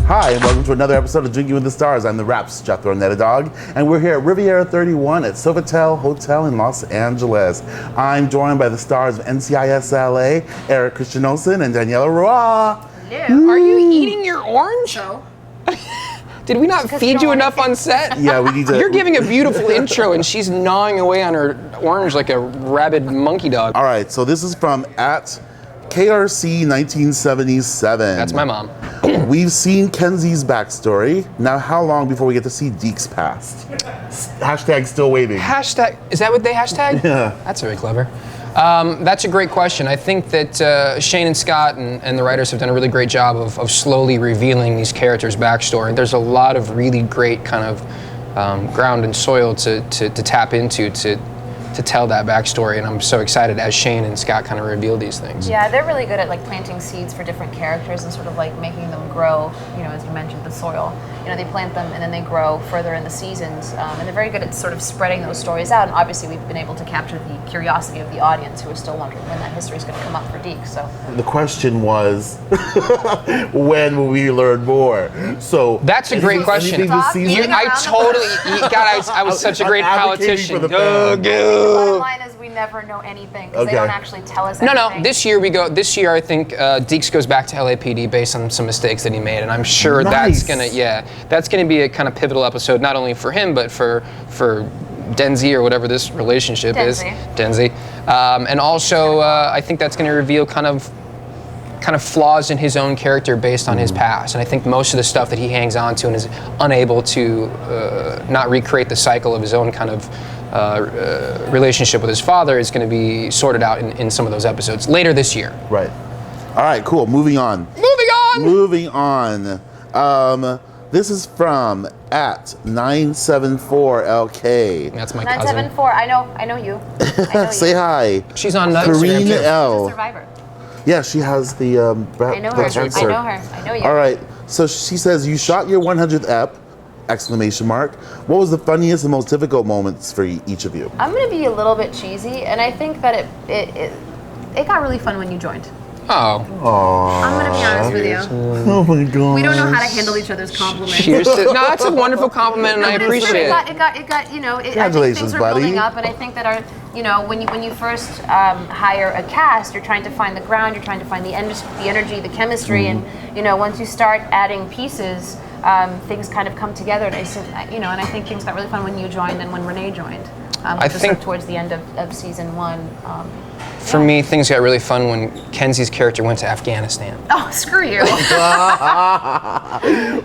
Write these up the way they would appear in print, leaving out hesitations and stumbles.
Hi, and welcome to another episode of Drinking with the Stars. I'm the Raps, Jethro Netadog, and we're here at Riviera 31 at Sofitel Hotel in Los Angeles. I'm joined by the stars of NCIS LA, Eric Christian Olsen and Daniela Ruah. Hello. Are you eating your orange? No. Did we not feed you enough on set? Yeah, we need to. You're giving a beautiful intro, and she's gnawing away on her orange like a rabid monkey dog. All right, so this is from at KRC 1977. That's my mom. We've seen Kenzie's backstory. Now, how long before we get to see Deke's past? Hashtag still waiting. Hashtag, is that what they hashtag? Yeah. That's very clever. That's a great question. I think that Shane and Scott and the writers have done a really great job of slowly revealing these characters' backstory. There's a lot of really great kind of ground and soil to tap into to tell that backstory, and I'm so excited as Shane and Scott kind of reveal these things. Yeah, they're really good at like planting seeds for different characters and sort of like making them grow, you know, as you mentioned, the soil. You know, they plant them and then they grow further in the seasons, and they're very good at sort of spreading those stories out, and obviously we've been able to capture the curiosity of the audience who are still wondering when that history is going to come up for Deke, so. The question was, when will we learn more? So that's a great question. I was such a great politician. The bottom line is we never know anything because they don't actually tell us anything. No. This year I think Deeks goes back to LAPD based on some mistakes that he made, and I'm sure that's gonna be a kind of pivotal episode, not only for him but for Denzi or whatever this relationship is. Denzi. And also I think that's gonna reveal kind of flaws in his own character based on his past. And I think most of the stuff that he hangs on to and is unable to not recreate the cycle of his own kind of relationship with his father is going to be sorted out in some of those episodes later this year. Right. All right, cool. Moving on. This is from at 974LK. That's my cousin. 974. I know you. I know Say hi. She's on Karine L. She's a survivor. Yeah, she has the I know her. cancer. I know her. I know you. All right. So she says, you shot your 100th ep! Exclamation mark. What was the funniest and most difficult moments for each of you? I'm going to be a little bit cheesy, and I think that it got really fun when you joined. Oh. I'm going to be honest with you. Oh my god. We don't know how to handle each other's compliments. No, that's a wonderful compliment, and I appreciate it. It got, you know, Congratulations, I think things are buddy. building up, and I think that when you first hire a cast, you're trying to find the ground, you're trying to find the energy, the chemistry, and once you start adding pieces, things kind of come together. And I think things got really fun when you joined and when Renee joined. I think towards the end of season 1. For me, things got really fun when Kenzie's character went to Afghanistan. Oh, screw you.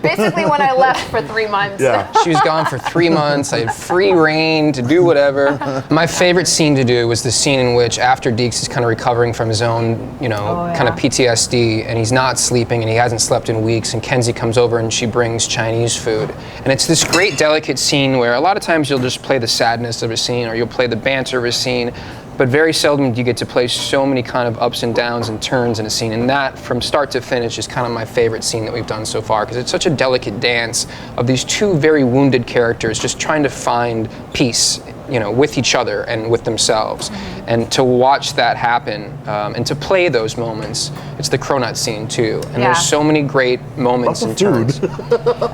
Basically when I left for 3 months. Yeah. She was gone for 3 months. I had free reign to do whatever. My favorite scene to do was the scene in which after Deeks is kind of recovering from his own, kind of PTSD, and he's not sleeping and he hasn't slept in weeks, and Kenzie comes over and she brings Chinese food. And it's this great delicate scene where a lot of times you'll just play the sadness of a scene or you'll play the banter of a scene, but very seldom do you get to play so many kind of ups and downs and turns in a scene. And that, from start to finish, is kind of my favorite scene that we've done so far, because it's such a delicate dance of these two very wounded characters just trying to find peace, with each other and with themselves. And to watch that happen, and to play those moments, it's the cronut scene too. And there's so many great moments and turns.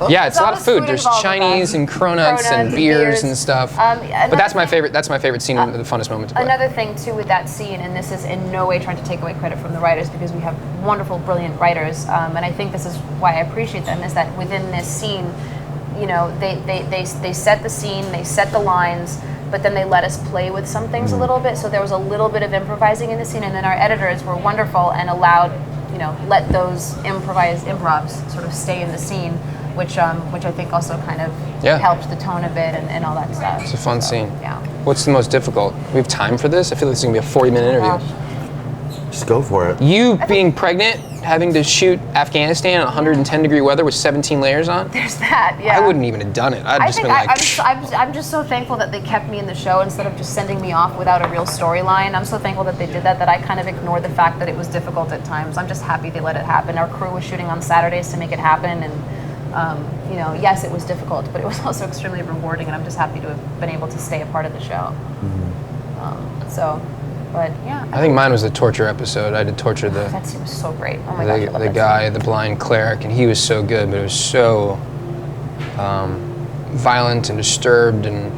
Yeah, it's a lot of food. There's Chinese and cronuts and beers and stuff. But that's my favorite. That's my favorite scene. The funnest moment to play. Another thing too with that scene, and this is in no way trying to take away credit from the writers, because we have wonderful, brilliant writers, and I think this is why I appreciate them, is that within this scene, they set the scene, they set the lines, but then they let us play with some things a little bit. So there was a little bit of improvising in the scene, and then our editors were wonderful and allowed, let those improvs sort of stay in the scene, which I think also kind of helped the tone a bit and all that stuff. It's a fun scene. Yeah. What's the most difficult? We have time for this? I feel like this is gonna be a 40-minute interview. Just go for it. You being pregnant, having to shoot Afghanistan in 110-degree weather with 17 layers on? There's that, yeah. I wouldn't even have done it. I'm just so thankful that they kept me in the show instead of just sending me off without a real storyline. I'm so thankful that they did that I kind of ignored the fact that it was difficult at times. I'm just happy they let it happen. Our crew was shooting on Saturdays to make it happen, and yes, it was difficult, but it was also extremely rewarding, and I'm just happy to have been able to stay a part of the show. But yeah, I think mine was the torture episode. I had to torture that scene was so great. Oh my gosh, I love the that guy, the blind cleric, and he was so good, but it was so violent and disturbed and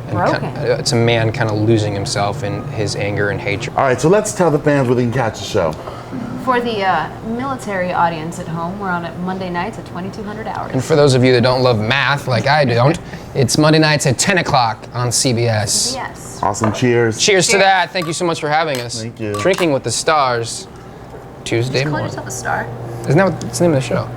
broken. It's a man kind of losing himself in his anger and hatred. All right, so let's tell the fans where they can catch the show. For the military audience at home, we're on it Monday nights at 2200 hours. And for those of you that don't love math like I don't, it's Monday nights at 10 o'clock on CBS. Yes. Awesome. Cheers. Cheers to that. Thank you so much for having us. Thank you. Drinking with the Stars, Tuesday Call morning. yourself a star. Isn't that what's the name of the show?